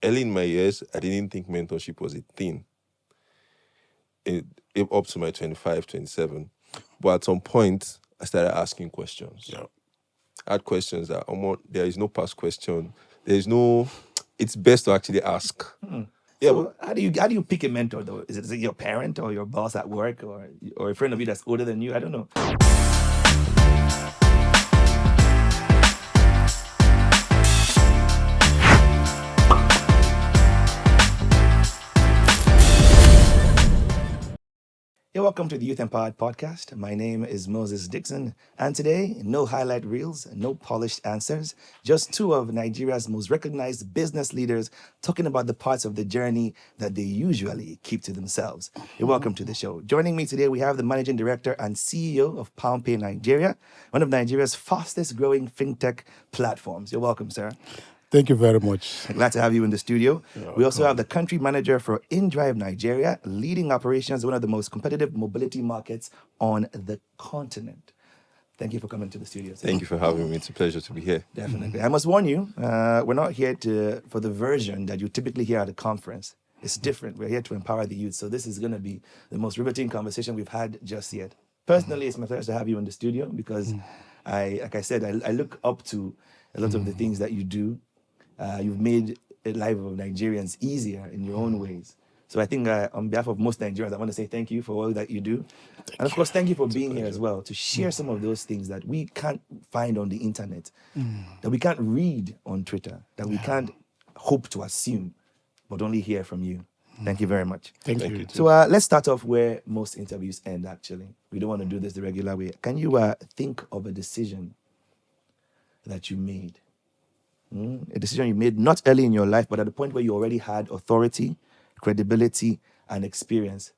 early in my years, I didn't think mentorship was a thing. It up to my 25, 27. But at some point, I started asking questions. Yeah. I had questions that there is no past question. There is no. It's best to actually ask. Yeah, So how do you pick a mentor though? Is it your parent or your boss at work or a friend of you that's older than you? I don't know. Hey, welcome to the Youth Empowered Podcast. My name is Moses Dixon, and today, no highlight reels, no polished answers, just two of Nigeria's most recognized business leaders talking about the parts of the journey that they usually keep to themselves. Hey, welcome to the show. Joining me today, we have the Managing Director and CEO of PalmPay Nigeria, one of Nigeria's fastest growing fintech platforms. You're welcome, sir. Thank you very much. Glad to have you in the studio. You're We also have welcome. the country manager for inDrive Nigeria, leading operations in one of the most competitive mobility markets on the continent. Thank you for coming to the studio, sir. thank you for having me. It's a pleasure to be here. Definitely. I must warn you, we're not here for the version that you typically hear at a conference. It's different. We're here to empower the youth. So this is going to be the most riveting conversation we've had just yet. Personally, it's my pleasure to have you in the studio because like I said, I look up to a lot of the things that you do. You've made the life of Nigerians easier in your own ways. So I think on behalf of most Nigerians, I want to say thank you for all that you do. And of course, thank you for being here as well to share some of those things that we can't find on the internet, that we can't read on Twitter, that we can't hope to assume, but only hear from you. Thank you very much. Thank Thank you. you too. So let's start off where most interviews end, actually. We don't want to do this the regular way. Can you think of a decision that you made? A decision you made not early in your life, but at the point where you already had authority, credibility, and experience,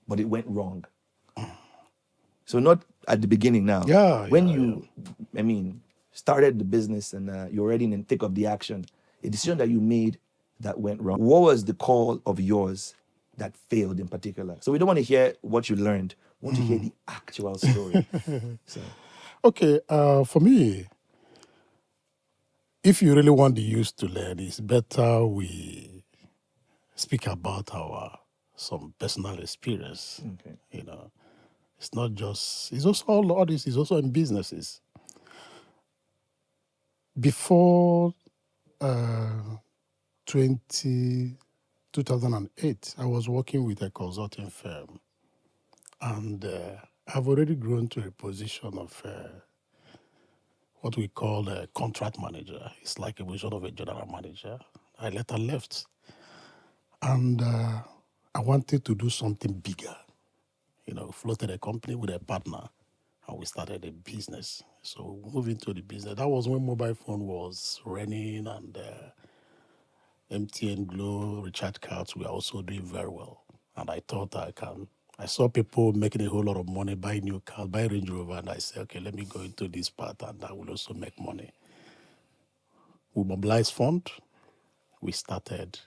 but it went wrong. So not at the beginning now. When you started the business and you're already in the thick of the action, a decision that you made that went wrong. What was the call of yours that failed in particular? So we don't want to hear what you learned. We want to hear the actual story. So, Okay, for me, if you really want the youth to learn, it's better we speak about some personal experience. okay. You know, it's not just, it's also all this is also in businesses. Before 2008, I was working with a consulting firm, and I've already grown to a position of what we call a contract manager. It's like a position of a general manager. I later left, and I wanted to do something bigger. You know, floated a company with a partner, and we started a business. So moving to the business, that was when mobile phone was running, and MTN, Glow, recharge cards were also doing very well. And I thought I saw people making a whole lot of money, buy new cars, buy Range Rover, and I said, okay, let me go into this part, and I will also make money. We mobilized fund, we started,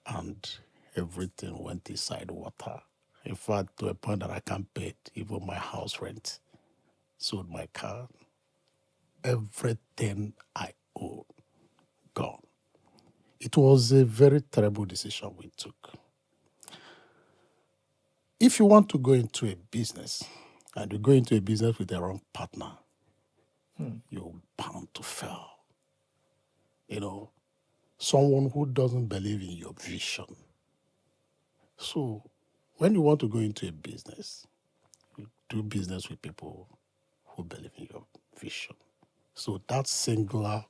and everything went inside water. In fact, to a point that I can't pay even my house rent. Sold my car, everything I owned, gone. It was a very terrible decision we took. If you want to go into a business, and you go into a business with the wrong partner, you're bound to fail. You know, someone who doesn't believe in your vision. So when you want to go into a business, you do business with people who believe in your vision. So that singular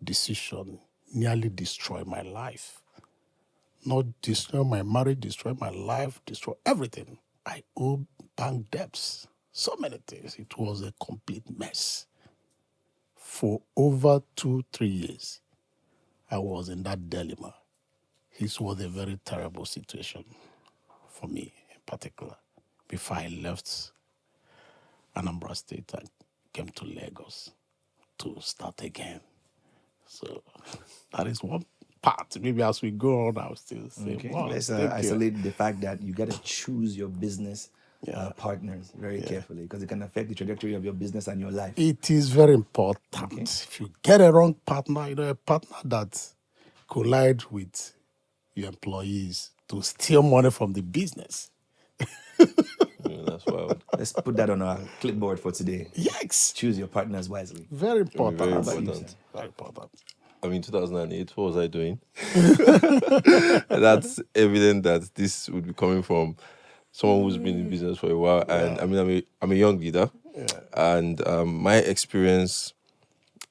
decision nearly destroyed my life. Not destroy my marriage, destroy my life, destroy everything. I owe bank debts, so many things. It was a complete mess. For over 2-3 years, I was in that dilemma. This was a very terrible situation for me in particular. Before I left Anambra State, I came to Lagos to start again. So that is one part. Maybe as we go on, I'll still say Okay. more. Let's Thank you. isolate the fact that you got to choose your business partners very carefully because it can affect the trajectory of your business and your life. It is very important. Okay. If you get a wrong partner, a partner that collide with your employees to steal money from the business. That's wild. Let's put that on our clipboard for today. Yikes. Choose your partners wisely. Very important. Very How about you, important. sir? Very important. I mean, 2008, what was I doing? That's evident that this would be coming from someone who's been in business for a while. And I mean, I'm a young leader. And my experience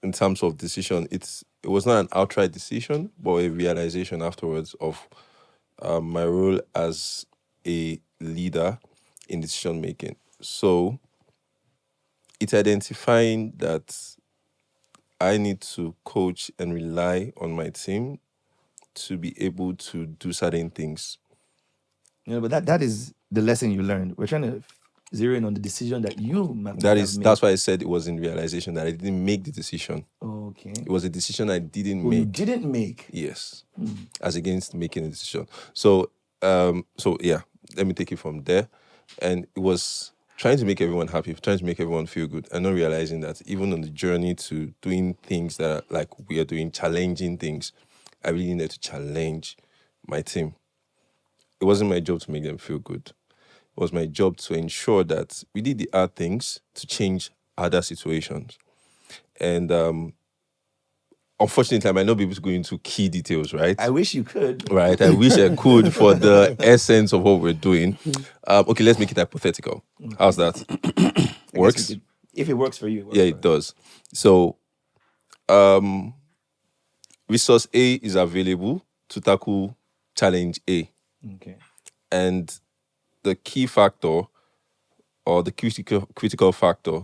in terms of decision, it was not an outright decision, but a realization afterwards of my role as a leader in decision making. So it's identifying that I need to coach and rely on my team to be able to do certain things. But that is the lesson you learned. We're trying to zero in on the decision that you might That have is made. that's why I said it was in realization that I didn't make the decision. Okay. It was a decision I didn't Well, you make. didn't make. Yes, as against making a decision. So, yeah, let me take it from there. And it was trying to make everyone happy, trying to make everyone feel good, and not realizing that even on the journey to doing things that are like we are doing, challenging things, I really needed to challenge my team. It wasn't my job to make them feel good. It was my job to ensure that we did the hard things to change other situations. And unfortunately, I might not be able to go into key details, right? I wish you could. Right. I wish I could for the essence of what we're doing. Okay, let's make it hypothetical. How's that? I guess we Works? could- if it works for you. Yeah, it does. So, resource A is available to tackle challenge A. Okay. And the key factor or the critical factor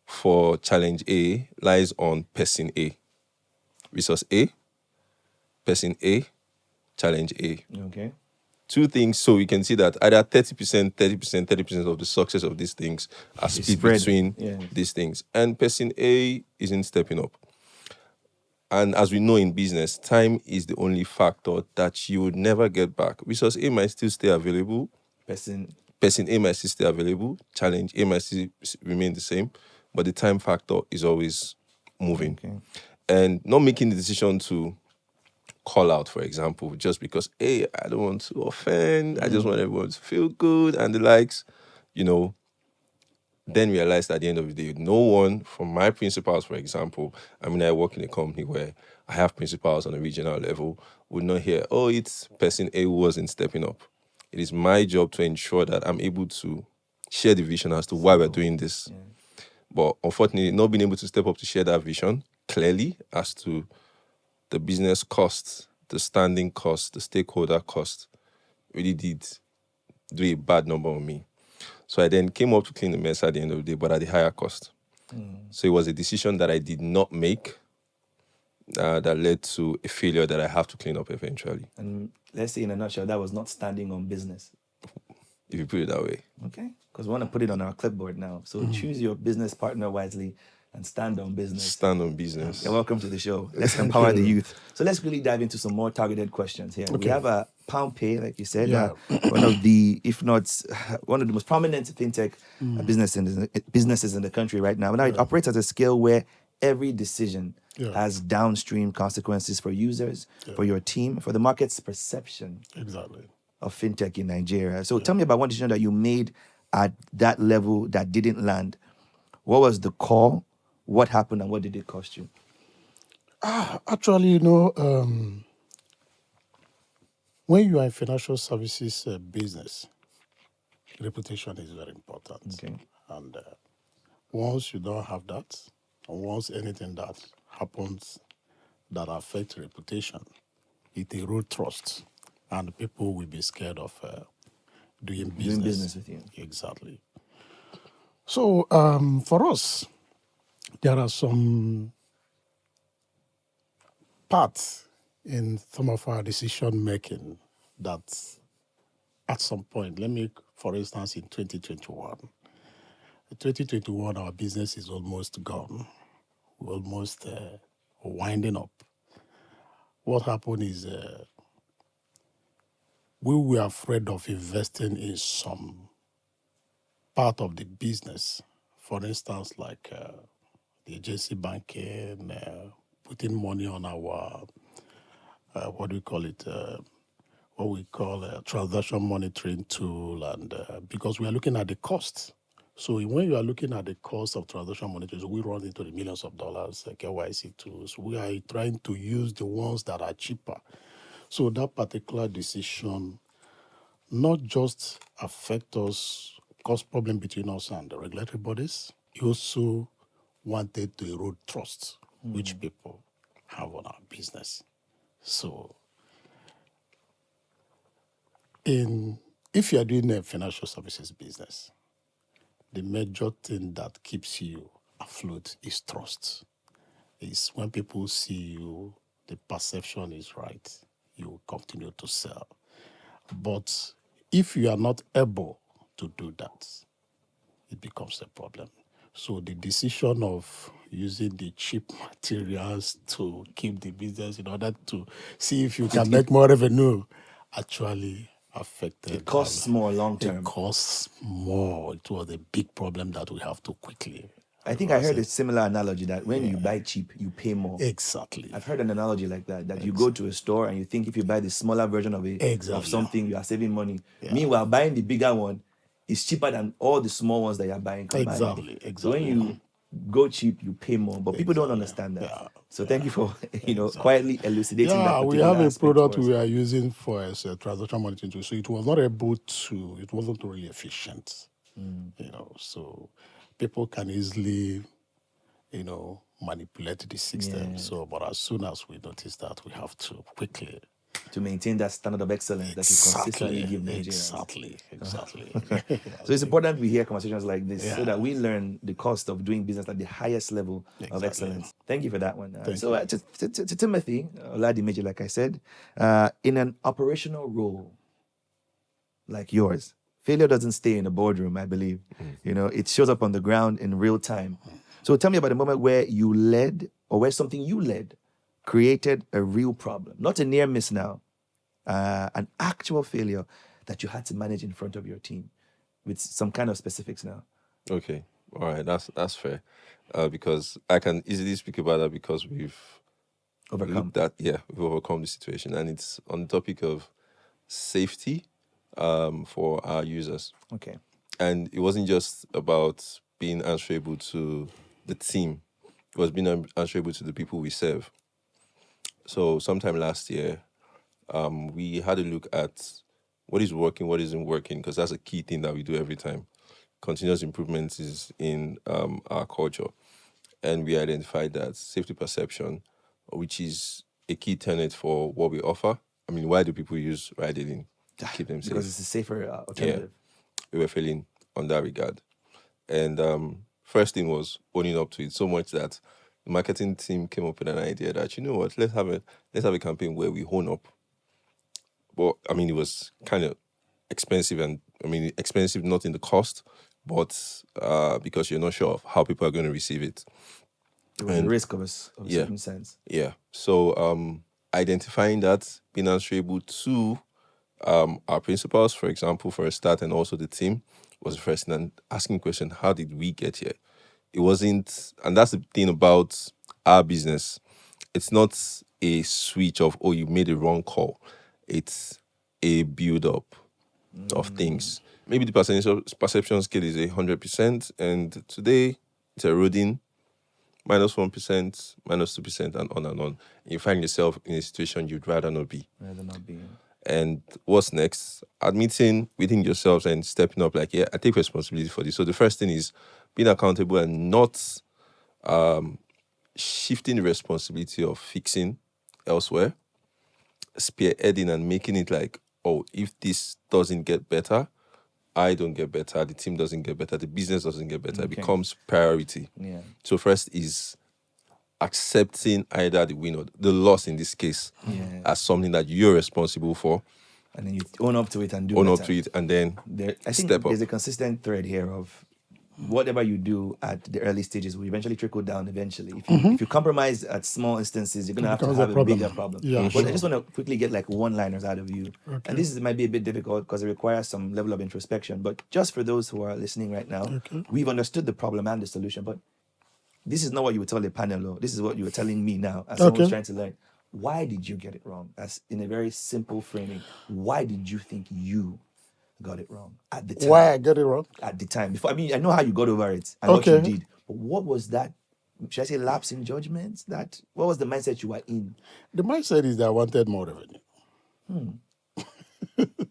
for challenge A lies on person A. Resource A, person A, challenge A. Okay. Two things, so we can see that either 30%, 30%, 30% of the success of these things are split spread. between Yeah. these things. And person A isn't stepping up. And as we know in business, time is the only factor that you would never get back. Resource A might still stay available. Person A might still stay available. Challenge A might still remain the same. But the time factor is always moving. Okay. And not making the decision to call out, for example, just because, hey, I don't want to offend, I just want everyone to feel good and the likes, then realized at the end of the day, no one from my principals, for example, I mean, I work in a company where I have principals on a regional level, would not hear, oh, it's person A who wasn't stepping up. It is my job to ensure that I'm able to share the vision as to why we're doing this. Yeah. But unfortunately, not being able to step up to share that vision clearly as to the business costs, the standing cost, the stakeholder cost, really did do a bad number on me. So I then came up to clean the mess at the end of the day, but at the higher cost. So it was a decision that I did not make that led to a failure that I have to clean up eventually, And let's say in a nutshell, that was not standing on business. if you put it that way. Okay. Because we want to put it on our clipboard now. So choose your business partner wisely and stand on business. Stand on business. You're welcome to the show. Let's empower the youth. So let's really dive into some more targeted questions here. We have a PalmPay, like you said, Yeah. one of the, if not one of the most prominent fintech businesses in the country right now. Now it operates at a scale where every decision has downstream consequences for users, for your team, for the market's perception Exactly. of fintech in Nigeria. So tell me about one decision that you made at that level that didn't land. What was the call? What happened and what did it cost you? Actually, when you are in financial services business, reputation is very important. Okay. And once you don't have that, and once anything that happens that affects reputation, it erodes trust, and people will be scared of doing business. Doing business with you. Exactly. So for us, there are some parts in some of our decision making that at some point, for instance, in 2021, our business is almost gone. We're almost winding up. What happened is we were afraid of investing in some part of the business. For instance, like the agency banking, putting money on our what do we call it? What we call a transaction monitoring tool, and because we are looking at the cost. So when you are looking at the cost of transaction monitoring, so we run into the millions of dollars, KYC tools. We are trying to use the ones that are cheaper. So that particular decision not just affect us, cause problem between us and the regulatory bodies, it also wanted to erode trust which people have on our business. So if you are doing a financial services business, the major thing that keeps you afloat is trust. Is when people see you, the perception is right, you continue to sell. But if you are not able to do that, it becomes a problem. So the decision of using the cheap materials to keep the business in order to see if you can make more revenue actually affected. It costs more long term. It costs more. It was a big problem that we have to quickly. I think I heard a similar analogy that when you buy cheap, you pay more. Exactly. I've heard an analogy like that, that you go to a store and you think if you buy the smaller version of of something, you are saving money. Meanwhile, buying the bigger one is cheaper than all the small ones that you're buying combined. Exactly. So when you go cheap, you pay more, but people don't understand that. So thank you for quietly elucidating that. Yeah, we have a product we are using for as a transaction monitoring tool. So it was not able to, it wasn't really efficient. So people can easily, manipulate the system. So, but as soon as we notice that, we have to quickly to maintain that standard of excellence that you consistently give Nigerians. Exactly. So it's important we hear conversations like this so that we learn the cost of doing business at the highest level of excellence. Thank you for that one. To Timothy Oladimeji, like I said, in an operational role like yours, failure doesn't stay in the boardroom, I believe. It shows up on the ground in real time. So tell me about the moment where you led, or where something you led created a real problem, not a near miss now, an actual failure that you had to manage in front of your team, with some kind of specifics now. Okay, all right, that's fair, because I can easily speak about that because we've overcome the situation, and it's on the topic of safety for our users. Okay, and it wasn't just about being answerable to the team; it was being answerable to the people we serve. So sometime last year, we had a look at what is working, what isn't working, because that's a key thing that we do every time. Continuous improvement is in our culture. And we identified that safety perception, which is a key tenet for what we offer. I mean, why do people use ride-hailing to keep them safe? Because it's a safer alternative. Yeah, we were failing on that regard. And first thing was owning up to it so much that the marketing team came up with an idea that, you know what, let's have a campaign where we own up. But I mean, it was kind of expensive, and I mean, expensive not in the cost, but because you're not sure of how people are going to receive it. It was a risk of a certain sense. Yeah. So identifying that, being answerable to our principals, for example, for a start, and also the team, was the first thing. And asking the question, how did we get here? It wasn't, and that's the thing about our business. It's not a switch of, you made a wrong call. It's a build-up of things. Maybe the perception scale is 100%, and today it's eroding, -1%, -2%, and on and on. You find yourself in a situation you'd rather not be. And what's next? Admitting within yourselves and stepping up, like, I take responsibility for this. So the first thing is being accountable and not shifting the responsibility of fixing elsewhere, spearheading and making it like, if this doesn't get better, I don't get better, the team doesn't get better, the business doesn't get better. It becomes priority. Yeah. So first is accepting either the win or the loss in this case as something that you're responsible for. And then you own up to it and own up to it, and then I think step up. There's a consistent thread here of whatever you do at the early stages will eventually trickle down eventually. If you compromise at small instances, you're going to have a bigger problem. Yeah, but I just want to quickly get like one-liners out of you. Okay. And this might be a bit difficult because it requires some level of introspection. But just for those who are listening right now, we've understood the problem and the solution. But this is not what you would tell a panel, or this is what you were telling me now as someone who's trying to learn. Why did you get it wrong? As in a very simple framing, why did you think you got it wrong at the time? Why I get it wrong? At the time, before, I mean, I know how you got over it and what you Okay. did, but what was that? Should I say lapse in judgment? What was the mindset you were in? The mindset is that I wanted more revenue.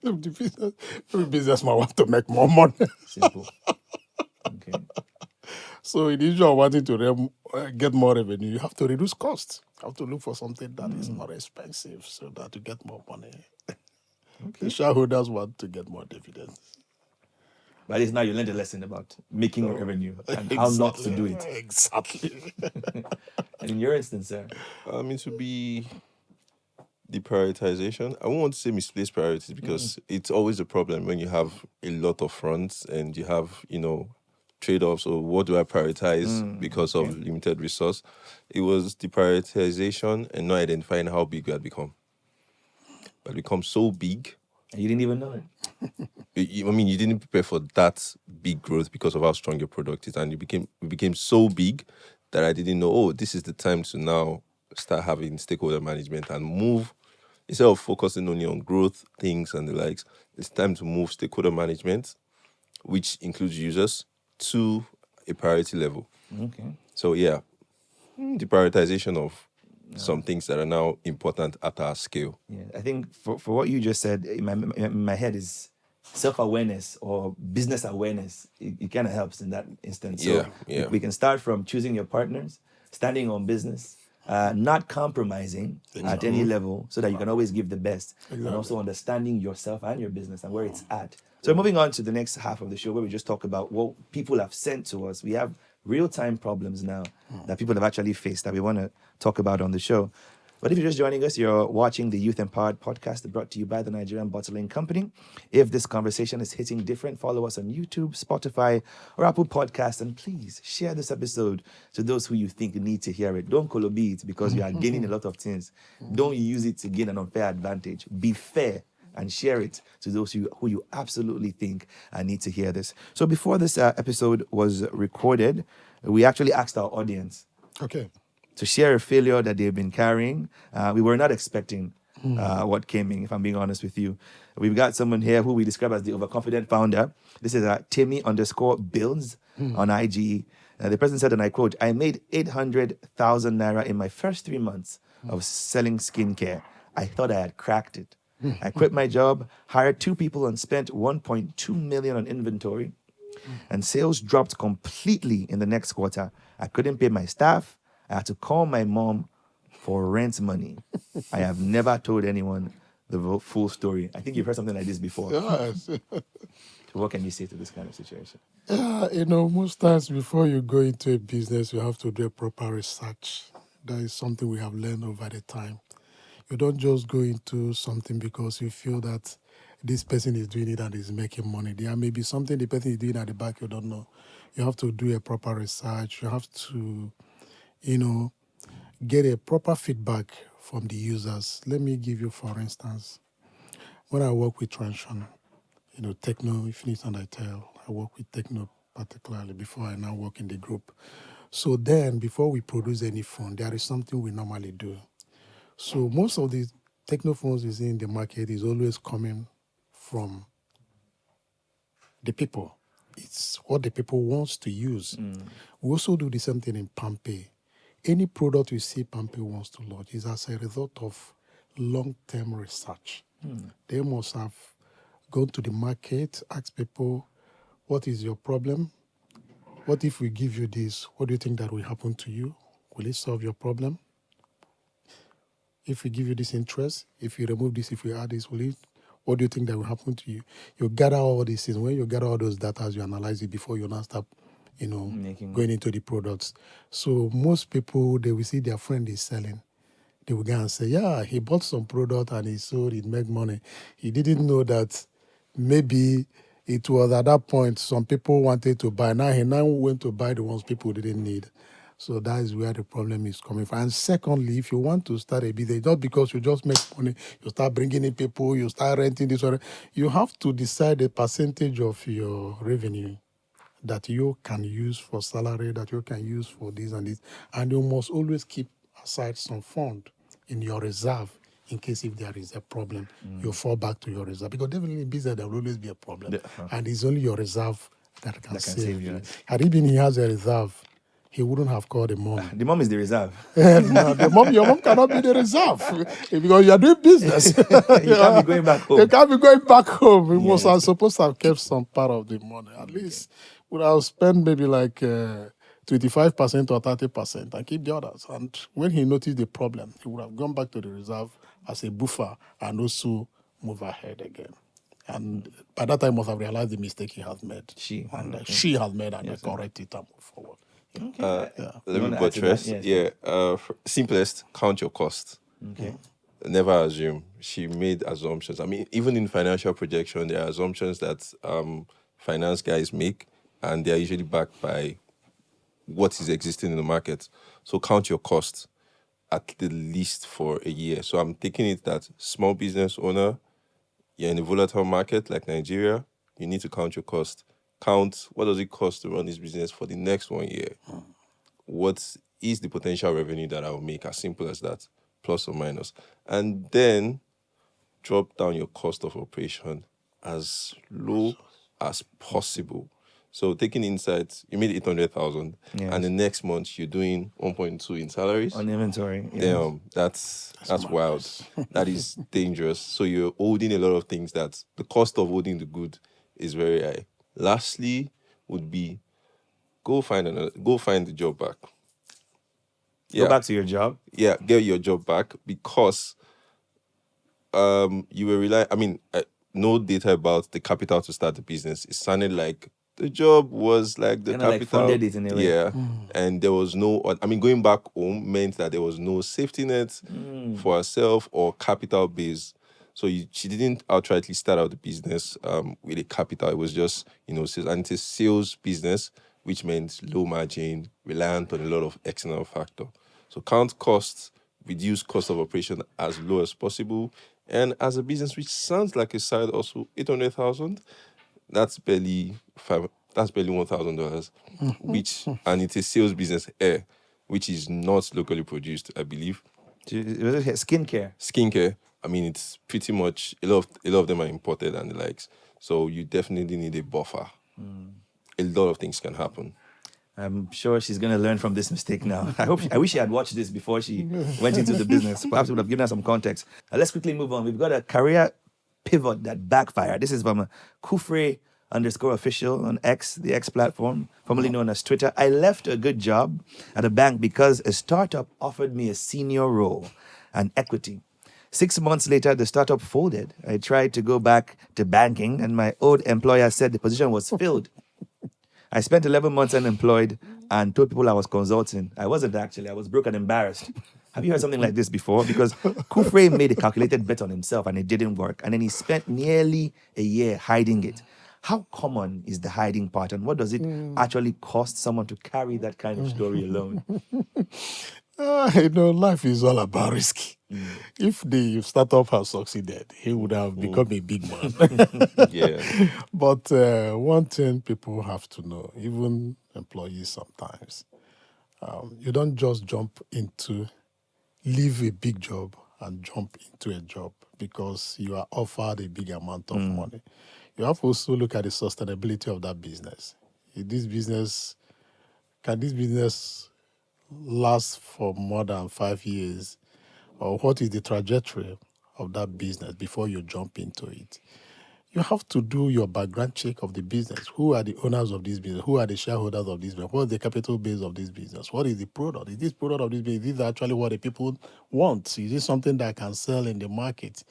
Every businessman wants to make more money. Simple. Okay. So in the issue of wanting to get more revenue, you have to reduce costs. You have to look for something that is more expensive so that you get more money. The shareholders want to get more dividends. But at least now you learned a lesson about making revenue and how not to do it. Exactly. And in your instance, sir, I mean, to be the prioritization, I won't want to say misplaced priorities because it's always a problem when you have a lot of fronts and you have, trade-offs. So what do I prioritize because of limited resource? It was the prioritization and not identifying how big we had become. But become so big. and you didn't even know it. I mean, you didn't prepare for that big growth because of how strong your product is, and we became so big that I didn't know. Oh, this is the time to now start having stakeholder management and move instead of focusing only on growth things and the likes. It's time to move stakeholder management, which includes users, to a priority level. Okay. So yeah, the prioritization of some things that are now important at our scale. Yeah, I think for what you just said in my head is self-awareness or business awareness. It kind of helps in that instance. So Yeah. we can start from choosing your partners, standing on business, not compromising at any level so that you can always give the best, and also understanding yourself and your business and where it's at. So moving on to the next half of the show where we just talk about what people have sent to us. We have real-time problems now that people have actually faced that we want to talk about on the show. But if you're just joining us, you're watching the Youth Empowered podcast brought to you by the Nigerian Bottling Company. If this conversation is hitting different, follow us on YouTube, Spotify, or Apple Podcasts. And please share this episode to those who you think need to hear it. Don't colobi it because you are gaining a lot of things. Don't use it to gain an unfair advantage. Be fair and share it to those who you absolutely think need to hear this. So before this episode was recorded, we actually asked our audience to share a failure that they've been carrying. We were not expecting what came in, if I'm being honest with you. We've got someone here who we describe as the overconfident founder. This is Timmy_builds on IG. The person said, and I quote, "I made 800,000 naira in my first 3 months of selling skincare. I thought I had cracked it. I quit my job, hired 2 people, and spent 1.2 million on inventory. And sales dropped completely in the next quarter. I couldn't pay my staff. I had to call my mom for rent money. I have never told anyone the full story." I think you've heard something like this before. Yes. So what can you say to this kind of situation? Most times before you go into a business, you have to do a proper research. That is something we have learned over the time. You don't just go into something because you feel that this person is doing it and is making money. There may be something the person is doing at the back you don't know. You have to do a proper research. You have to, get a proper feedback from the users. Let me give you, for instance, when I work with Transition, Techno, Infinite and ITEL, I work with Techno particularly before I now work in the group. So then, before we produce any phone, there is something we normally do. So most of the techno phones we see in the market is always coming from the people. It's what the people wants to use. We also do the same thing in PalmPay. Any product you see PalmPay wants to launch is as a result of long-term research. They must have gone to the market, asked people, what is your problem? What if we give you this? What do you think that will happen to you? Will it solve your problem? If we give you this interest, if you remove this, if we add this, what do you think that will happen to you? You gather all these things. When you gather all those data, you analyze it before you now start, going into the products. So most people, they will see their friend is selling. They will go and say, yeah, he bought some product and he sold, it made money. He didn't know that maybe it was at that point some people wanted to buy. Now he went to buy the ones people didn't need. So that is where the problem is coming from. And secondly, if you want to start a business, not because you just make money, you start bringing in people, you start renting this or that, you have to decide a percentage of your revenue that you can use for salary, that you can use for this and this. And you must always keep aside some fund in your reserve in case if there is a problem, you fall back to your reserve. Because definitely in business, there will always be a problem. And it's only your reserve that can save you. Had he been he has a reserve, he wouldn't have called the mom. The mom is the reserve. No, your mom cannot be the reserve because you are doing business. You can't be going back home. You can't be going back home. We must have supposed to have kept some part of the money. At least would have spent maybe like 25% or 30% and keep the others. And when he noticed the problem, he would have gone back to the reserve as a buffer and also move ahead again. And by that time, must have realized the mistake he has made. She has made and correct it and move forward. Let me buttress. Simplest, count your cost. Okay. Never assume. She made assumptions. I mean, even in financial projection, there are assumptions that finance guys make, and they are usually backed by what is existing in the market. So count your cost at the least for a year. So I'm taking it that small business owner, you're in a volatile market like Nigeria, you need to count your cost. Count what does it cost to run this business for the next 1 year. What is the potential revenue that I will make? As simple as that, plus or minus. And then drop down your cost of operation as low as possible. So taking insights, you made 800,000, and the next month you're doing 1.2 in salaries on inventory. Damn, that's wild. That is dangerous. So you're holding a lot of things that the cost of holding the good is very high. Lastly, would be go find the job back. Go back to your job. Yeah, get your job back because you were relying. I mean, no data about the capital to start the business. It sounded like the job was like the capital. Like funded it in a way. Yeah, and there was no. I mean, going back home meant that there was no safety net for herself or capital base. So she didn't outrightly start out the business with a capital. It was just sales, and it's a sales business, which meant low margin, reliant on a lot of external factor. So count costs, reduce cost of operation as low as possible, and as a business which sounds like a side also 800,000. That's barely $1,000, and it's a sales business, which is not locally produced, I believe. Skincare. I mean, it's pretty much a lot of them are imported and the likes. So you definitely need a buffer. A lot of things can happen. I'm sure she's going to learn from this mistake now. I wish she had watched this before she went into the business. Perhaps it would have given her some context. Let's quickly move on. We've got a career pivot that backfired. This is from Kufre_official on X, the X platform, formerly known as Twitter. I left a good job at a bank because a startup offered me a senior role and equity. 6 months later, the startup folded. I tried to go back to banking, and my old employer said the position was filled. I spent 11 months unemployed and told people I was consulting. I wasn't actually. I was broke and embarrassed. Have you heard something like this before? Because Kufre made a calculated bet on himself and it didn't work. And then he spent nearly a year hiding it. How common is the hiding part, and what does it actually cost someone to carry that kind of story alone? Life is all about risk. If the startup has succeeded, he would have become a big man. Yeah. But one thing people have to know, even employees sometimes, you don't just leave a big job and jump into a job because you are offered a big amount of money. You have to also look at the sustainability of that business. Can this business last for more than 5 years? Or what is the trajectory of that business before you jump into it? You have to do your background check of the business. Who are the owners of this business? Who are the shareholders of this business? What is the capital base of this business? What is the product? Is this product of this business, is this actually what the people want? Is this something that can sell in the market?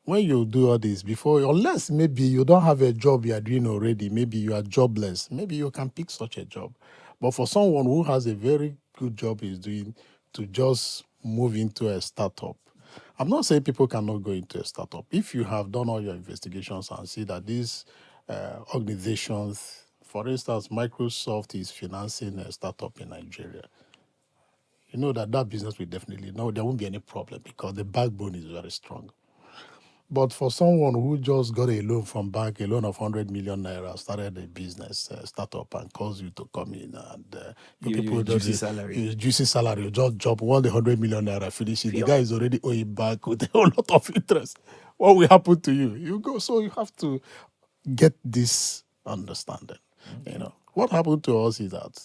When you do all this unless maybe you don't have a job you are doing already, maybe you are jobless, maybe you can pick such a job. But for someone who has a very good job he's doing, to just move into a startup, I'm not saying people cannot go into a startup. If you have done all your investigations and see that these organizations, for instance, Microsoft is financing a startup in Nigeria, you know that business will definitely, there won't be any problem because the backbone is very strong. But for someone who just got a loan from bank, a loan of 100 million naira, started a business, startup, and calls you to come in, and you people just juicy salary. juicy salary, you just jump all the 100 million naira, finish it. The guy is already owing back with a whole lot of interest. What will happen to you? You go. So you have to get this understanding. You know what happened to us is that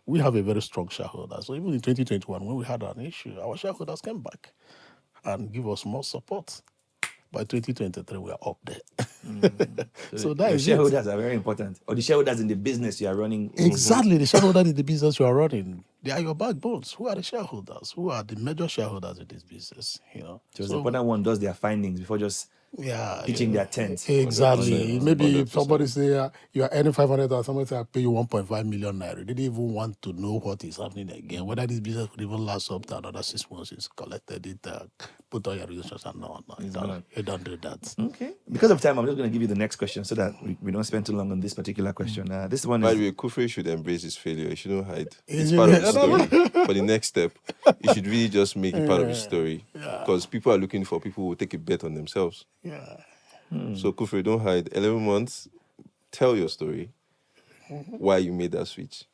we have a very strong shareholder. So even in 2021, when we had an issue, our shareholders came back and give us more support. By 2023, we are up there. So that is shareholders are very important. Or the shareholders in the business you are running. Exactly. The shareholder in the business you are running. They are your backbones. Who are the shareholders? Who are the major shareholders in this business? You know. So the important one does their findings before just pitching their tent. Exactly. 100%. Maybe if somebody say you are earning 500 and somebody say I pay you 1.5 million naira. They didn't even want to know what is happening again. Whether this business would even last up to another 6 months. It's collected it, put all your resources and no. You don't do that. Okay. Because of time, I'm just going to give you the next question so that we don't spend too long on this particular question. This one By is... the way, Kufre should embrace his failure. He shouldn't hide. It's part of the story. For the next step, he should really just make it part of his story. Because people are looking for people who will take a bet on themselves. Yeah. So Kufre, don't hide. 11 months, tell your story. Why you made that switch.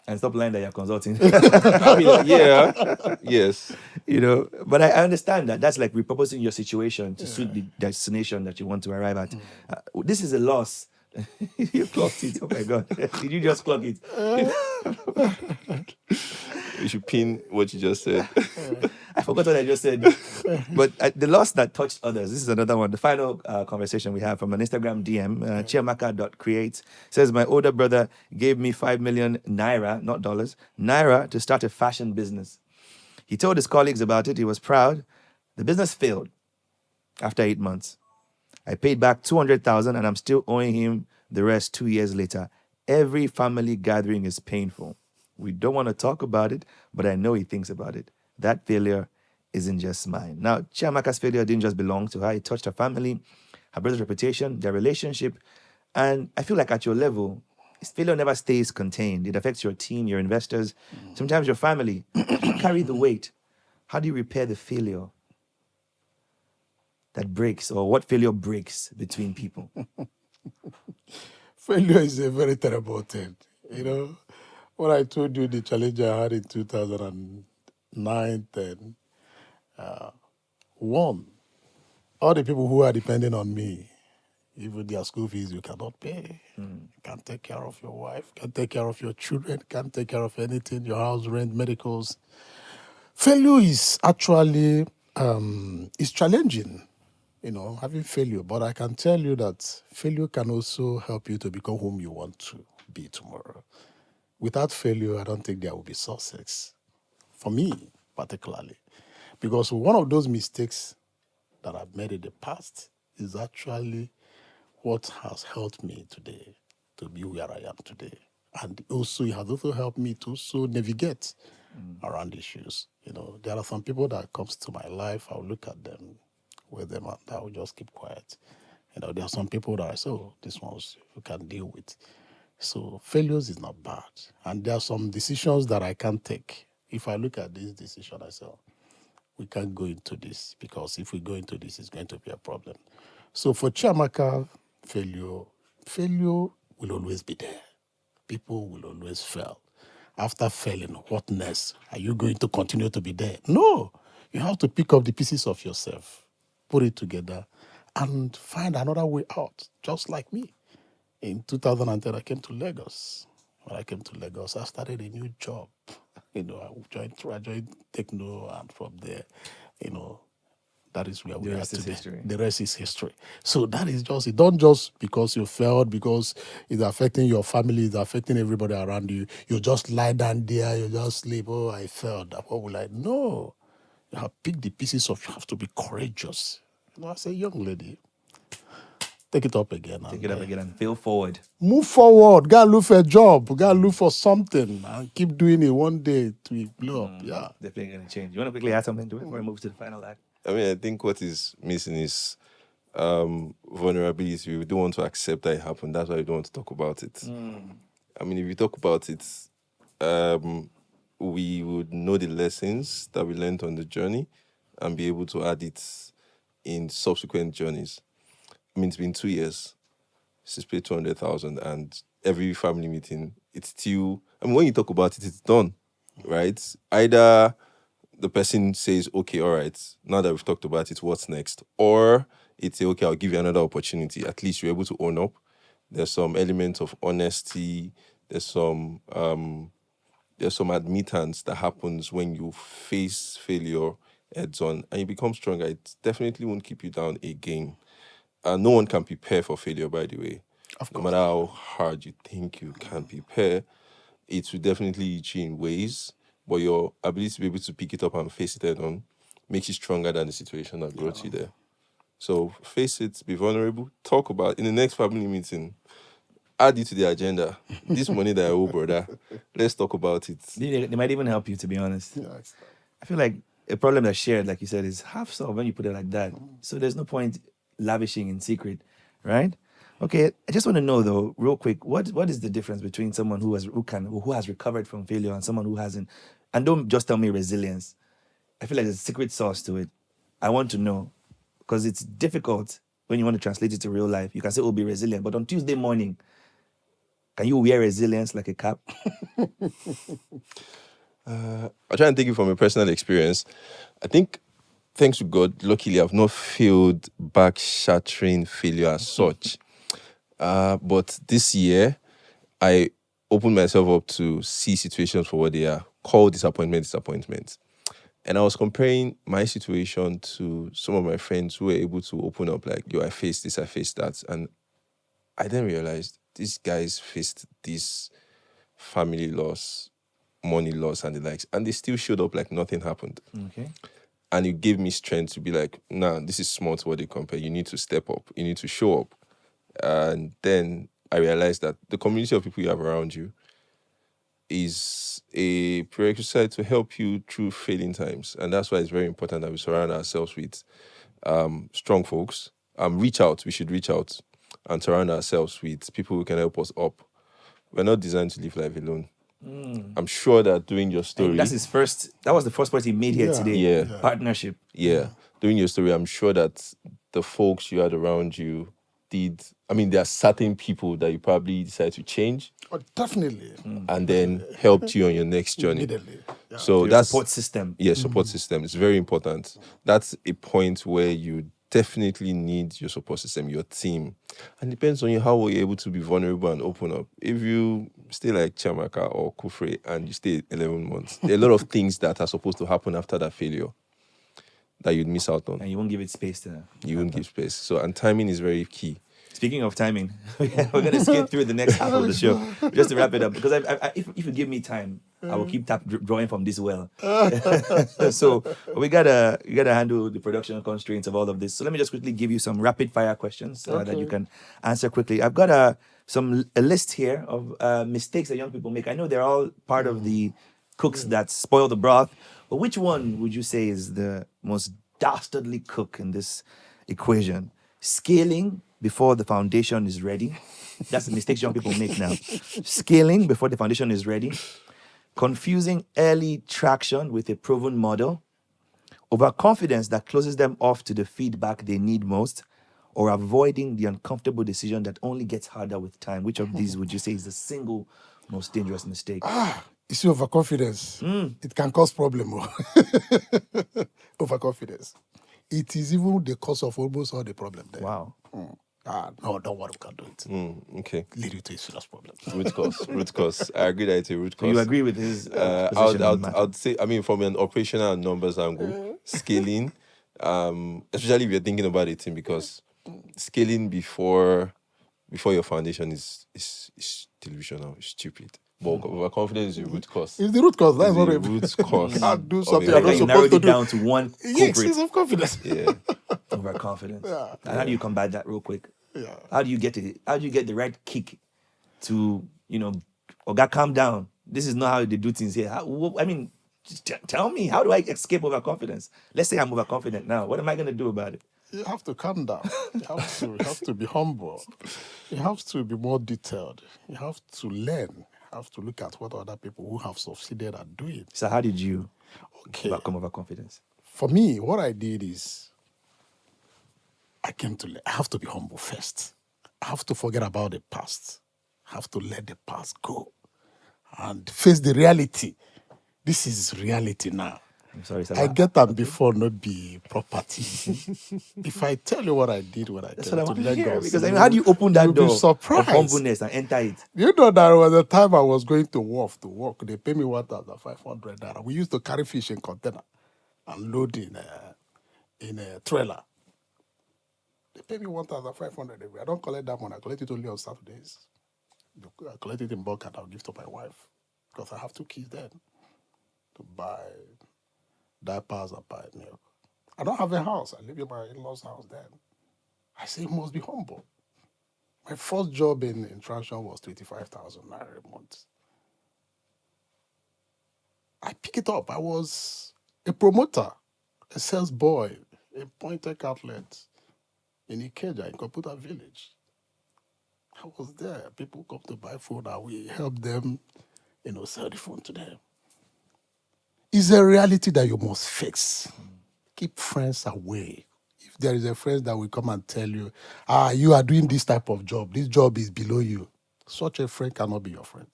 And stop lying that you're consulting. I mean, yeah, yes. You know, but I understand that. That's like repurposing your situation to suit the destination that you want to arrive at. This is a loss. You clocked it. Oh my God. Did you just clock it? You should pin what you just said. I forgot what I just said. But the loss that touched others, this is another one. The final conversation we have from an Instagram DM, chiamaka.create, says, my older brother gave me 5 million naira, not dollars, naira to start a fashion business. He told his colleagues about it. He was proud. The business failed after 8 months. I paid back 200,000 and I'm still owing him the rest 2 years later. Every family gathering is painful. We don't want to talk about it, but I know he thinks about it. That failure isn't just mine. Now, Chiamaka's failure didn't just belong to her. It touched her family, her brother's reputation, their relationship. And I feel like at your level, failure never stays contained. It affects your team, your investors, sometimes your family. You carry the weight. How do you repair the failure that breaks, or what failure breaks between people? Failure is a very terrible thing. You know, when I told you the challenge I had in 2009, 10, one, all the people who are depending on me, even their school fees you cannot pay. Can't take care of your wife, can't take care of your children, can't take care of anything, your house rent, medicals. Failure is actually is challenging, you know, having failure. But I can tell you that failure can also help you to become whom you want to be tomorrow. Without failure, I don't think there will be success. For me, particularly. Because one of those mistakes that I've made in the past is actually what has helped me today to be where I am today. And also, it has also helped me to also navigate around issues. You know, there are some people that comes to my life, I'll look at them, with them, and I'll just keep quiet. You know, there are some people that I say, oh, these ones you can deal with. So failures is not bad. And there are some decisions that I can't take. If I look at this decision, I say, oh, we can't go into this, because if we go into this, it's going to be a problem. So for Chiamaka, failure will always be there. People will always fail. After failing, what next? Are you going to continue to be there? No. You have to pick up the pieces of yourself, put it together, and find another way out, just like me. In 2010, I came to Lagos. When I came to Lagos, I started a new job. You know, I joined Techno, and from there, you know, that is where we are today. History. The rest is history. So that is just it. Don't just because you failed, because it's affecting your family, it's affecting everybody around you. You just lie down there, you just sleep. Oh, I failed. What will I? No. You have picked the pieces of. You have to be courageous. You know, as a young lady, take it up again. Take it up again and fail forward. Move forward. Gotta look for a job. Gotta look for something, and keep doing it. One day to blow up. Yeah, definitely gonna change. You want to quickly add something to it before I move to the final act? I mean, I think what is missing is vulnerability. We don't want to accept that it happened. That's why we don't want to talk about it. I mean, if we talk about it, we would know the lessons that we learned on the journey and be able to add it in subsequent journeys. I mean, it's been 2 years. She's paid 200,000, and every family meeting, it's still. I mean, when you talk about it, it's done, right? Either the person says, "Okay, all right, now that we've talked about it, what's next?" Or it's okay, I'll give you another opportunity. At least you're able to own up. There's some element of honesty. There's some admittance that happens when you face failure heads on and you become stronger. It definitely won't keep you down again. No one can prepare for failure, by the way. Of No course. matter how hard you think you can prepare, it will definitely hit you in ways, but your ability to be able to pick it up and face it head on makes you stronger than the situation that brought you there. So face it, be vulnerable, talk about it. In the next family meeting, add it to the agenda. This money that I owe, brother, let's talk about it. They might even help you, to be honest. Yeah, it's- I feel like a problem that's shared, like you said, is half solved when you put it like that. So there's no point lavishing in secret, right? Okay, I just want to know though, real quick, what is the difference between someone who has recovered from failure and someone who hasn't? And don't just tell me resilience. I feel like there's a secret sauce to it. I want to know because it's difficult when you want to translate it to real life. You can say, "Oh, be resilient," but on Tuesday morning, can you wear resilience like a cap? I'll try and take it from a personal experience. I think, thanks to God, luckily I've not failed back-shattering failure as such. But this year, I opened myself up to see situations for what they are. Call disappointment. And I was comparing my situation to some of my friends who were able to open up like, yo, I faced this, I faced that. And I then realized these guys faced this family loss, money loss, and the likes. And they still showed up like nothing happened. Okay. And it gave me strength to be like, nah, this is small to what they compare. You need to step up. You need to show up. And then I realized that the community of people you have around you is a prerequisite to help you through failing times. And that's why it's very important that we surround ourselves with strong folks. We should reach out and surround ourselves with people who can help us up. We're not designed to live life alone. I'm sure that doing your story... And that was the first point he made here today. Yeah. Partnership. Yeah. Doing your story, I'm sure that the folks you had around you did... I mean, there are certain people that you probably decided to change Oh, definitely. and then helped you on your next journey. Immediately. Yeah. So Your that's... support system. Yeah, support system. It's very important. That's a point where you definitely need your support system, your team. And depends on you how you're able to be vulnerable and open up. If you stay like Chamaka or Kufre and you stay 11 months, there are a lot of things that are supposed to happen after that failure that you'd miss out on. And you won't give it space to You won't give space. So, and timing is very key. Speaking of timing, we're going to skip through the next half of the show just to wrap it up. Because if you give me time, I will keep drawing from this well. So you gotta handle the production constraints of all of this. So let me just quickly give you some rapid fire questions that you can answer quickly. I've got a list here of mistakes that young people make. I know they're all part of the cooks that spoil the broth, but which one would you say is the most dastardly cook in this equation? Scaling before the foundation is ready. That's the mistakes young people make now. Scaling before the foundation is ready. Confusing early traction with a proven model. Overconfidence that closes them off to the feedback they need most. Or avoiding the uncomfortable decision that only gets harder with time. Which of these would you say is the single most dangerous mistake? You see, overconfidence, it can cause problem. Overconfidence. It is even the cause of almost all the problem there. Wow. No, don't worry, we can do it. Okay. Lead you to a serious problem. Root cause. I agree that it's a root cause. You agree with his position on the matter? I'd say, I mean, from an operational and numbers angle, scaling, especially if you're thinking about it, because scaling before your foundation is delusional, it's stupid. But overconfidence is a root cause. It's the root cause. That's It's what a it root cause. Can't do of something a- I'm not Like you supposed narrowed to it do. down to one Yes, culprit. it's of confidence. Yeah. Overconfidence. Yeah. And how do you combat that real quick? Yeah. How do you get the right kick to, Oga, calm down. This is not how they do things here. Just tell me, how do I escape overconfidence? Let's say I'm overconfident now. What am I going to do about it? You have to calm down. You have to be humble. You have to be more detailed. You have to learn. You have to look at what other people who have succeeded are doing. So how did you Okay. overcome overconfidence? For me, what I did is I have to be humble first. I have to forget about the past. I have to let the past go and face the reality. This is reality now. I'm sorry, sir. I get that before not be property. If I tell you what I did when I That's came what I to want to hear. Lagos, Because how do you open that you'll be door of surprised. humbleness and enter it? You know that there was a time I was going to Wharf to work. They pay me 1,500 naira. We used to carry fish in container and load in a trailer. They pay me 1,500 every. I don't collect that money. I collect it only on Saturdays. I collect it in bulk and I'll give to my wife because I have 2 kids then to buy diapers and buy milk. I don't have a house. I live in my in-laws' house then. I say you must be humble. My first job in transaction was 25,000 naira a month. I pick it up. I was a promoter, a sales boy, a point-tech outlet in Ikeja, in Computer Village. I was there. People come to buy food and we help them, sell the phone to them. It's a reality that you must fix. Keep friends away. If there is a friend that will come and tell you, you are doing this type of job, this job is below you, such a friend cannot be your friend.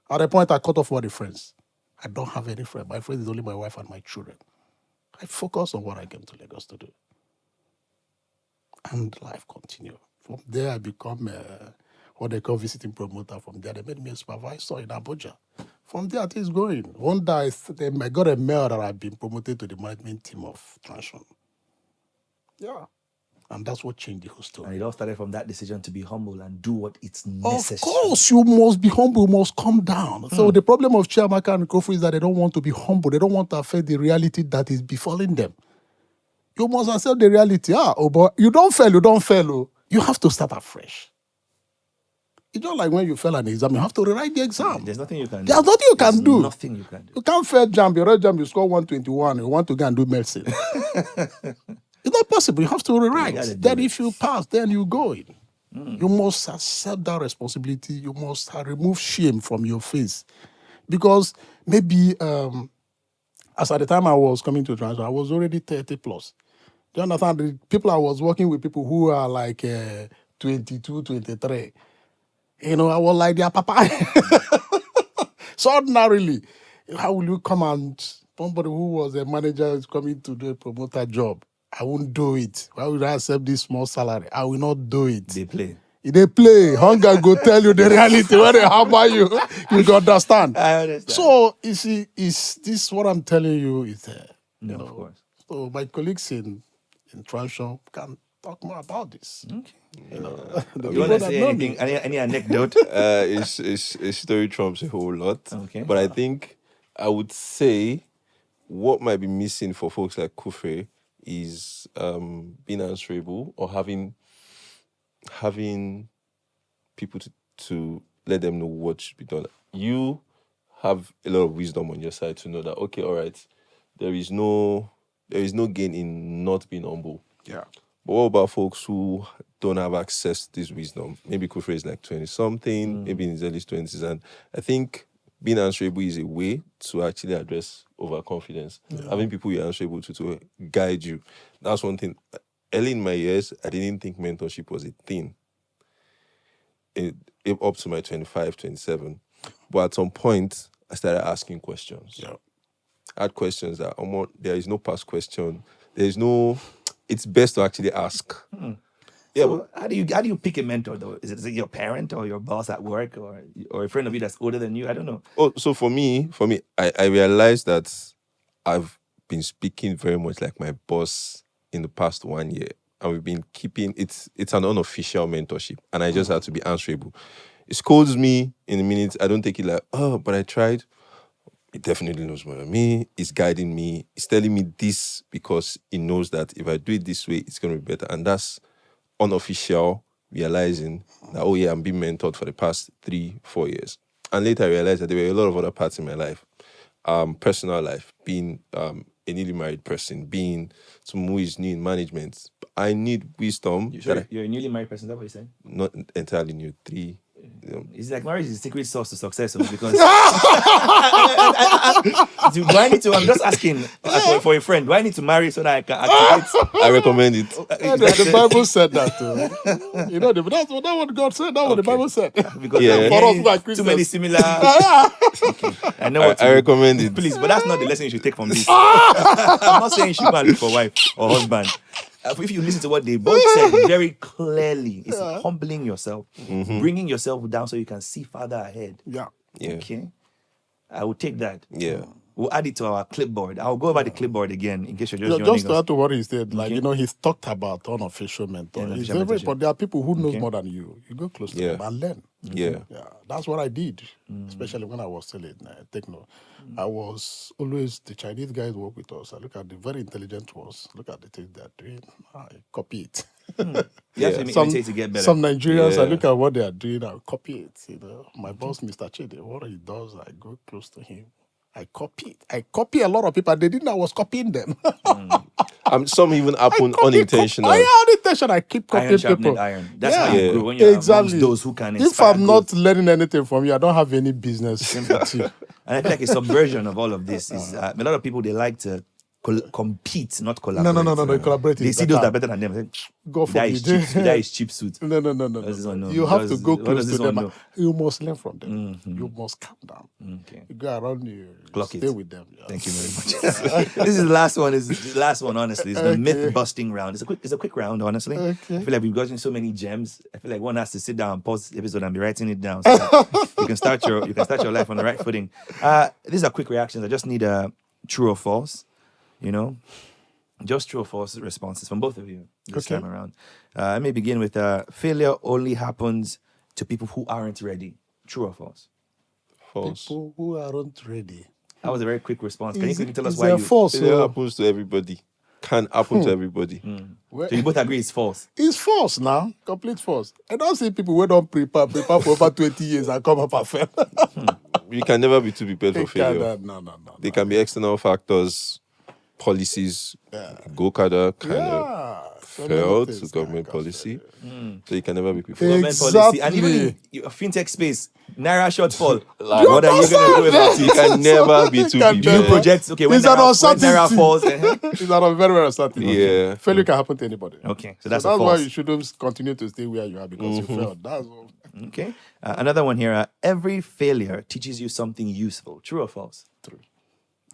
At the point, I cut off all the friends. I don't have any friend. My friend is only my wife and my children. I focus on what I came to Lagos to do. And life continued. From there, I become what they call visiting promoter. From there, they made me a supervisor in Abuja. From there, things going. One day, I got a mail that I've been promoted to the management team of Transion. Yeah. And that's what changed the whole story. And it all started from that decision to be humble and do what it's necessary. Of course, you must be humble, you must calm down. So the problem of Chiamaka and Kofu is that they don't want to be humble. They don't want to affect the reality that is befalling them. You must accept the reality. But you don't fail. You have to start afresh. It's not like when you fail an exam, you have to rewrite the exam. There's nothing you can do. There's nothing you can do. Nothing you can do. You can't fail jam. You write jam, you score 121. You want to go and do medicine. It's not possible. You have to rewrite. Then if you pass, then you go in. You must accept that responsibility. You must remove shame from your face. Because maybe, as at the time I was coming to transfer, I was already 30 plus. Do you understand? The people I was working with, people who are like 22, 23. I was like their papa. So ordinarily, how will you come and somebody who was a manager is coming to do a promoter job? I won't do it. Why would I accept this small salary? I will not do it. They play. They play. Hunger go tell you the reality. When they hammer you, you go understand. I understand. So, you see, is this what I'm telling you? Is of course. So my colleagues in Transion can talk more about this. Okay. You want to say anything? Any anecdote? It's story trumps a whole lot. Okay. But I think I would say what might be missing for folks like Kufe is being answerable or having people to let them know what should be done. You have a lot of wisdom on your side to know that, okay, all right, there is no gain in not being humble. Yeah. But what about folks who don't have access to this wisdom? Maybe Kufe is like 20-something, maybe in his early 20s. And I think being answerable is a way to actually address overconfidence. Having people you're answerable to guide you. That's one thing. Early in my years, I didn't think mentorship was a thing. Up to my 25, 27. But at some point, I started asking questions. Yeah. I had questions that there is no past question. It's best to actually ask. Yeah, So how do you pick a mentor though? Is it your parent or your boss at work or a friend of you that's older than you? I don't know. Oh, so for me, I realized that I've been speaking very much like my boss in the past 1 year. And we've been keeping it's an unofficial mentorship. And I just had to be answerable. It scolds me in a minute. I don't take it like, but I tried. It definitely knows more than me. It's guiding me. It's telling me this because it knows that if I do it this way, it's going to be better. And that's unofficial realizing that, I'm being mentored for the past 3-4 years. And later I realized that there were a lot of other parts in my life. Personal life, being a newly married person, being someone who is new in management. I need wisdom. You're a newly married person, is that what you're saying? Not entirely new, 3 It's like marriage is the secret sauce to success. Because do I need to? I'm just asking for a friend. Do I need to marry so that I can activate? I recommend it. The Bible said that too. You know, that's what God said. That's what the Bible said. Because Yeah. For us, I'm like hearing too many Christians. similar. I know what to I do. recommend it. Please, but that's not the lesson you should take from this. I'm not saying you should go and look for wife or husband. If you listen to what they both said very clearly, it's humbling yourself, bringing yourself down so you can see farther ahead. Yeah. Yeah. Okay, I will take that. Yeah. We'll add it to our clipboard. I'll go over the clipboard again in case you're just Just joining to us. add to what he said, like, you know, he's talked about unofficial mentor. Yeah, He's unofficial mentorship. but there are people who knows Okay. more than you. You go close to Yeah. them and learn. Yeah. Yeah, that's what I did, especially when I was still in Techno. I was always, the Chinese guys work with us. I look at the very intelligent ones, look at the things they're doing, I copy it. You have to imitate to get better. Some Nigerians, I Yeah. look at what they are doing, I copy it. You know, my boss, Mr. Chede, what he does, I go close to him. I copy it. I copy a lot of people. They didn't know I was copying them. Some even happen unintentional. Unintentional. I keep Iron copying sharpened people. iron. That's how you Yeah. grow when you're Exactly. amongst those who can If inspire I'm not growth. learning anything from you, I don't have any business with you. And I feel like a subversion of all of this is a lot of people, they like to compete, not collaborate. No. Collaborate. They is see those that are better. better than them. Go for That it. is cheap. That is cheap suit. No. What does this one know? You have to go What close does to this one them. know? You must learn from them. You must calm down. Okay. You go around, you Clock stay it. with them. Yeah. Thank you very much. This is the last one. Is the last one, honestly. It's the myth busting round. It's a quick round, honestly. Okay. I feel like we've gotten so many gems. I feel like one has to sit down and pause the episode and be writing it down so that you can start your life on the right footing. These are quick reactions. I just need a true or false. You know, just true or false responses from both of you this Okay. time around. I may begin with failure only happens to people who aren't ready. True or false? False. People who aren't ready. That was a very quick response. Can you Is quickly it- tell us is why there you? false? It happens to everybody. Can happen to everybody. Well, So you both agree it's false. it's false now. Complete false. I don't see people who don't prepare for over 20 years and come up and fail. You can never be too prepared for failure. No. They can be external factors, policies. Go-Kada kind of so many failed things to can government cause policy. failure. So you can never be prepared. Government policy, and even Exactly. in your fintech space, Naira shortfall. Like, What are you going to do about You it? can never be too Can New prepared. never. projects. Okay, when It's an Naira uncertainty. falls. It's not a very, very uncertain. Yeah. Failure can happen to anybody. Okay, so So that's that's a why false. you shouldn't continue to stay where you are because you failed. That's all. Okay, another one here. Every failure teaches you something useful. True or false? True.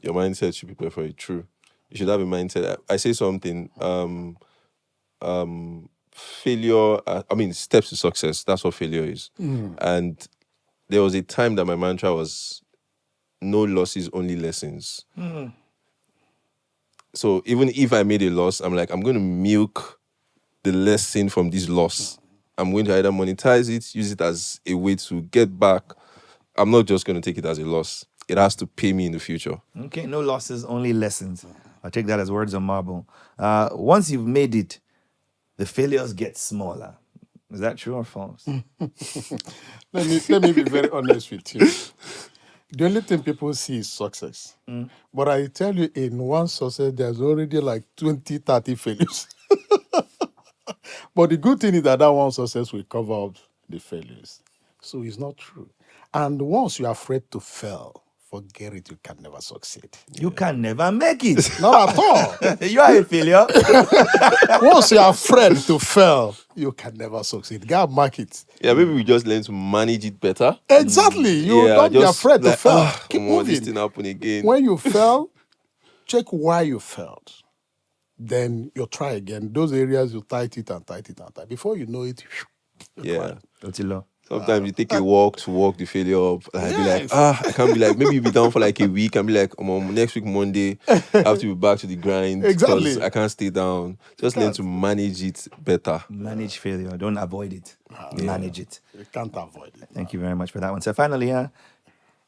Your mindset should be prepared for it. True. You should have a mindset. I say something. Failure. Steps to success. That's what failure is. And there was a time that my mantra was, "No losses, only lessons." So even if I made a loss, I'm like, I'm going to milk the lesson from this loss. I'm going to either monetize it, use it as a way to get back. I'm not just going to take it as a loss. It has to pay me in the future. Okay, no losses, only lessons. I'll take that as words on marble. Once you've made it, the failures get smaller. Is that true or false? Let me be very honest with you. The only thing people see is success. But I tell you, in one success, there's already like 20, 30 failures. But the good thing is that one success will cover up the failures. So it's not true. And once you're afraid to fail, forget it, you can never succeed. You can never make it. Not at all. You are a failure. Once you're afraid to fail, you can never succeed. God mark it. Yeah, maybe we just learn to manage it better. Exactly. You don't be just afraid to like, fail. Keep come on, this moving. thing happen again. When you fail, check why you failed. Then you try again. Those areas you tight it. Before you know it, Yeah. Otilo. Sometimes you take a walk to walk the failure up. And I be like, Yes. I can't be like, maybe you be down for like a week and be like, next week, Monday, I have to be back to the grind. Exactly. Because I can't stay down. Just learn to manage it better. Manage failure. Don't avoid it. Manage it. you can't avoid it. Thank you very much for that one. So finally,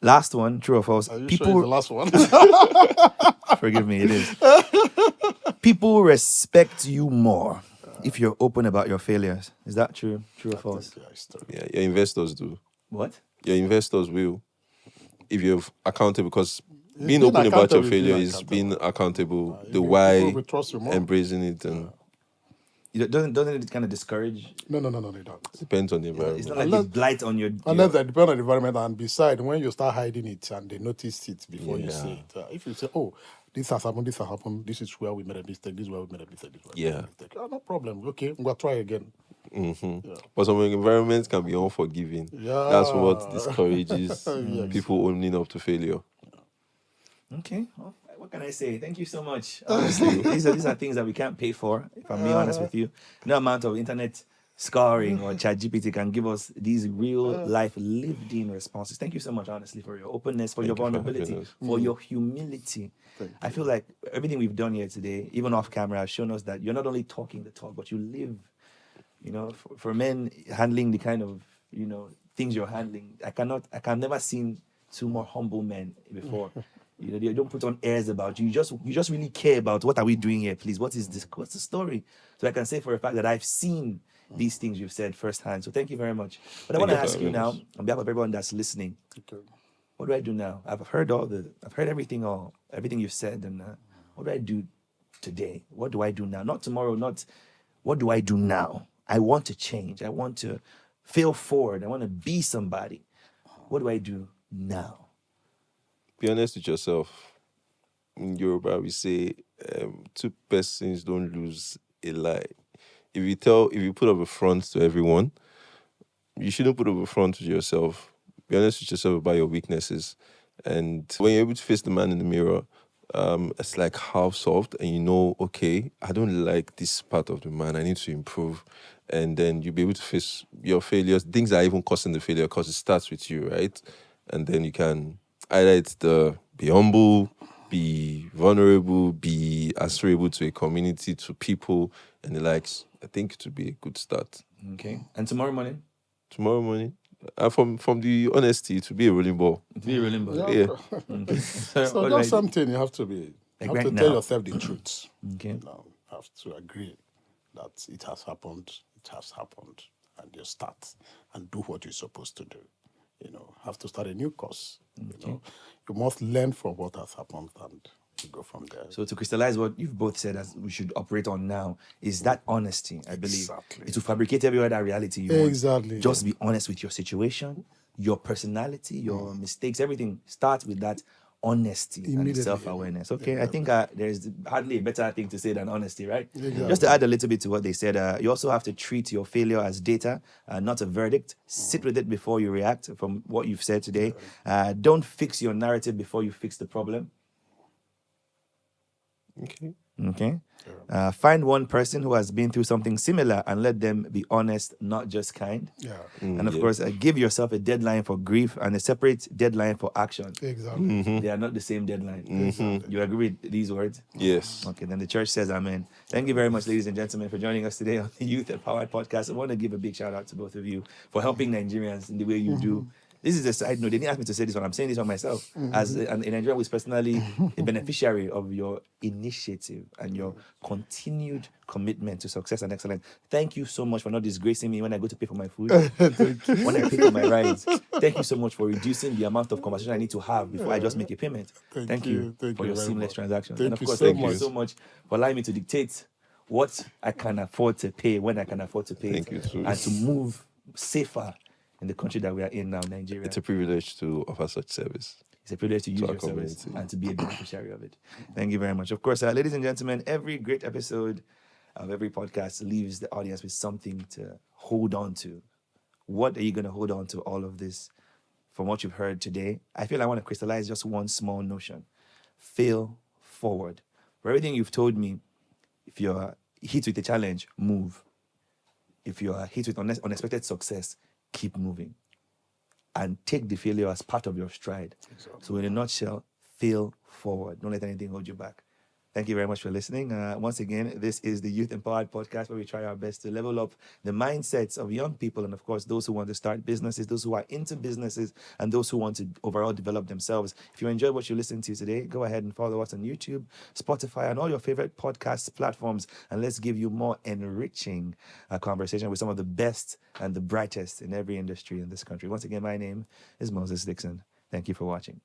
last one, true or false? Are you People, sure it's the last one? forgive me, it is. People respect you more if you're open about your failures. Is that true? True or false? Yeah, it's true. Yeah, your investors do. What? Your investors will. If you're accountable, because being being open about your accountable is failure being is being accountable. The People why, will trust you more. embracing it. And Doesn't it kind of discourage? No, they don't. Depends on the It's environment. not like a blight on your. Unless they depend on the environment, and besides, when you start hiding it and they notice it before you say it, if you say, "Oh, this has happened, this is where we made a mistake, this is where we made a mistake, this is where we made a mistake," no problem. Okay, we'll try again. But some environments can be unforgiving. Yeah. That's what discourages people owning up to failure. Okay. Well, what can I say? Thank you so much. Honestly, these are things that we can't pay for. If I'm being honest with you, no amount of internet scoring or ChatGPT can give us these real life lived-in responses. Thank you so much, honestly, for your openness, for your vulnerability, for your humility. I feel like everything we've done here today, even off camera, has shown us that you're not only talking the talk, but you live. You know, for men handling the kind of things you're handling, I can never seen two more humble men before. They don't put on airs about you. You just really care about what are we doing here, please. What is this? What's the story? So I can say for a fact that I've seen these things you've said firsthand. So thank you very much. But I want to ask you now, on behalf of everyone that's listening, what do I do now? I've heard everything you've said, and what do I do today? What do I do now? Not tomorrow, not what do I do now? I want to change. I want to fail forward. I want to be somebody. What do I do now? Be honest with yourself. In Yoruba, we say two persons don't lose a lie. If you put up a front to everyone, you shouldn't put up a front to yourself. Be honest with yourself about your weaknesses. And when you're able to face the man in the mirror, it's like half solved, and okay, I don't like this part of the man. I need to improve. And then you'll be able to face your failures, things that are even causing the failure, because it starts with you, right? And then you can either be humble, be vulnerable, be answerable to a community, to people, and the likes. I think it would be a good start. Okay. And tomorrow morning? Tomorrow morning, from the honesty, to be a rolling ball. To be a rolling ball. Yeah. Okay. So that's something you have to be. You have to tell yourself the truth. Okay. You have to agree that it has happened. It has happened, and you start and do what you're supposed to do. Have to start a new course. You must learn from what has happened and you go from there. So to crystallize what you've both said as we should operate on now is that honesty, I believe. Exactly. It's to fabricate every other reality you want. Exactly. Just be honest with your situation, your personality, your mistakes, everything. Start with that honesty and self-awareness. Okay, I think there's hardly a better thing to say than honesty, right? Exactly. Just to add a little bit to what they said, you also have to treat your failure as data, not a verdict. Sit with it before you react from what you've said today. Don't fix your narrative before you fix the problem. Okay. Find one person who has been through something similar and let them be honest, not just kind. And of course, give yourself a deadline for grief and a separate deadline for action. Exactly. They are not the same deadline. You agree with these words? Yes. Okay, then the church says amen. Thank you very much, ladies and gentlemen, for joining us today on the Youth Empowered Podcast. I want to give a big shout out to both of you for helping Nigerians in the way you do. This is a side note. They didn't ask me to say this one. I'm saying this one myself. As a Nigerian who is personally a beneficiary of your initiative and your continued commitment to success and excellence. Thank you so much for not disgracing me when I go to pay for my food, when I pay for my rides. Thank you so much for reducing the amount of conversation I need to have before I just make a payment. Thank you for your seamless transaction. And of course, thank you so much for allowing me to dictate what I can afford to pay, when I can afford to pay it, and to move safer in the country that we are in now, Nigeria. It's a privilege to offer such service. It's a privilege to use your service and to be a beneficiary of it. Thank you very much. Of course, ladies and gentlemen, every great episode of every podcast leaves the audience with something to hold on to. What are you going to hold on to all of this from what you've heard today? I feel I want to crystallize just one small notion. Fail forward. For everything you've told me, if you're hit with a challenge, move. If you're hit with unexpected success, keep moving and take the failure as part of your stride. Exactly. So in a nutshell, fail forward. Don't let anything hold you back. Thank you very much for listening. Once again, this is the Youth Empowered Podcast, where we try our best to level up the mindsets of young people and, of course, those who want to start businesses, those who are into businesses, and those who want to overall develop themselves. If you enjoyed what you listened to today, go ahead and follow us on YouTube, Spotify, and all your favorite podcast platforms, and let's give you more enriching conversation with some of the best and the brightest in every industry in this country. Once again, my name is Moses Dixon. Thank you for watching.